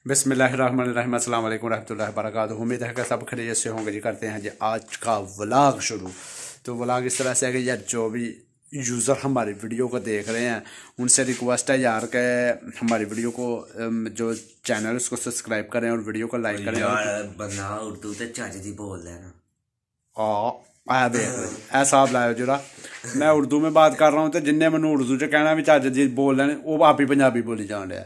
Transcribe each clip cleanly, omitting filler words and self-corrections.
बिस्मिल्लाहिर्रहमानिर्रहीम अस्सलाम वालेकुम रहमतुल्लाहि व बरकातुहू। उम्मीद है कि सब खैरियत से होंगे जी। करते हैं जी आज का व्लॉग शुरू। तो व्लॉग इस तरह से है कि यार जो भी यूज़र हमारी वीडियो को देख रहे हैं उनसे रिक्वेस्ट है यार कि हमारी वीडियो को जो चैनल उसको सब्सक्राइब करें और वीडियो को लाइक करें। यार बंदा उर्दू ते चज दी बोल लेना। ऐसा लाओ जरा मैं उर्दू में बात कर रहा हूँ तो जिन्ने मैं उर्दू च कहना भी चज दी बोल लेने वो आप ही पंजाबी बोली जान रहा।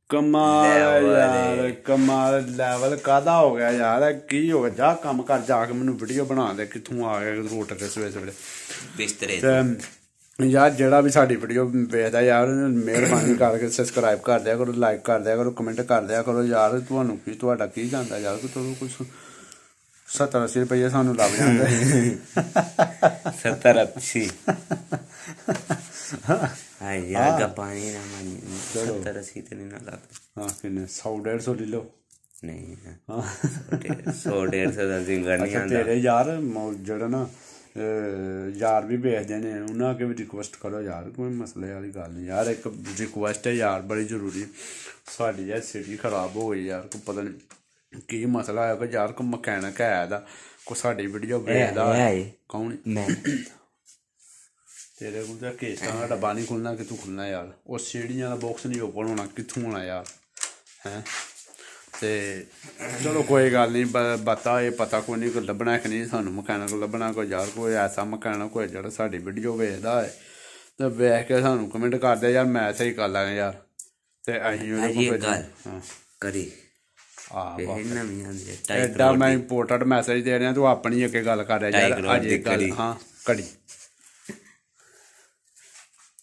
कमाल यार कमाल लैवल कादा हो गया यार की हो गया। जा कम कर जाके मैनू वीडियो बना दे कितों आ गया उठ के सवेरे सवेरे बिस्तरे यार। जड़ा भी साडी वीडियो वेखदा यार मेहरबानी करके सब्सक्राइब कर दिया करो, लाइक कर दिया करो, कमेंट कर दिया करो यार। तुहानू की तुहाडा की जांदा यार कि तुहानू कुछ 70-80 रुपये सानू लग जांदे 70-80 यार गप्पानी ना मानी 70-80 तो नहीं ना लगता। हाँ किन्ने 100-150 ले लो नहीं 100-150 का जिंगर नहीं आंदा तेरे यार जेड़ा ना यार भी भेजदे ने उन्हें अगे भी रिक्वेस्ट करो यार। कोई मसले वाली गल नहीं यार। एक रिक्वेस्ट है यार बड़ी जरूरी। साडी यार सिटी खराब हो गई यार। को पता नहीं की मसला है कि यार को मकैनिक है दा को साडी वीडियो भेजदा कौन मैं तेरे को केसा का डब्बा नहीं खुलना कितों खुलना यार। वो सीढ़ियां का बॉक्स नहीं ओपन होना कितों होना यार हैं। ते चलो कोई गल नहीं बता ये पता कोई नहीं कोई लभना कि नहीं सानू मकैनिक लभना कोई यार। कोई ऐसा मकैनिक कोई जेह्ड़ा साडी वीडियो वेखदा है ते वेख के सानू कमेंट कर दे यार मैं सही कर लैं यार। ते असीं करी एडा मैं इंपोर्टेंट मैसेज दे रहा तू अपनी अगे गल कर यार। अज हाँ कड़ी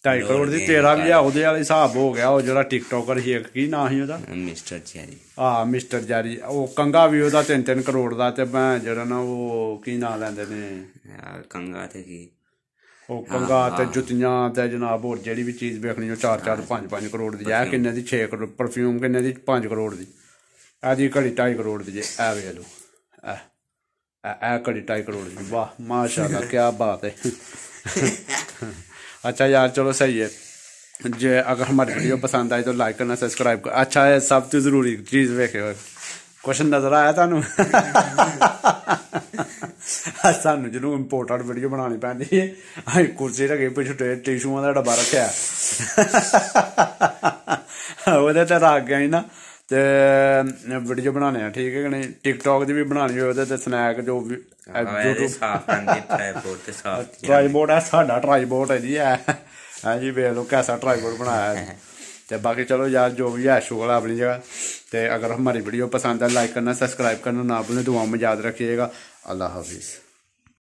2.5 करोड़ दी तेरा भी है ओहदे वाला हिसाब हो गया। वो जेह्ड़ा टिकटॉकर ही एक की नाम ही ओहदा मिस्टर जैरी। हाँ मिस्टर जैरी। वो कंगा भी ओहदा 3-3 करोड़ दा ते मैं जेह्ड़ा ना वो की नाम लैंदे ने यार कंगा ते की वो कंगा ते जुत्तियां ते जनाब होर जेह्ड़ी भी चीज़ वेखनी वो 4-4 5-5 करोड़ दी है। किन्ने दी 6 करोड़ परफ्यूम किन्ने दी 5 करोड़ दी एह्दी घड़ी 2.5 करोड़ दी जे ऐ वेख लो ऐ घड़ी 2.5 करोड़ दी। वाह माशाल्लाह क्या बात है। अच्छा यार चलो सही है जे अगर हमारी वीडियो पसंद आई तो लाइक करना सब्सक्राइब कर। अच्छा है सब तो जरूरी चीज़ वेखे कुछ नजर आया थानू सानू जिन्होंने इंपोर्टेंट वीडियो बनानी पैंदी है अं कुर्सी रखी पिछले टिशुआं का डब्बा रखा वो रख गया ना ते वीडियो बनाने ठीक है कि नहीं। टिकटॉक की भी बनानी हो स्नैक जो भी ट्राईपोर्ट है साडा ट्राईपोर्ट है जी है जी वेख लो कैसा ट्राईपोर्ट बनाया है। तो बाकी चलो यार जो भी है शुक्र है अपनी जगह। तो अगर हमारी वीडियो पसंद है लाइक करना सब्सक्राइब करना ना भूलें। दुआ में याद रखिएगा। अल्लाह हाफिज़।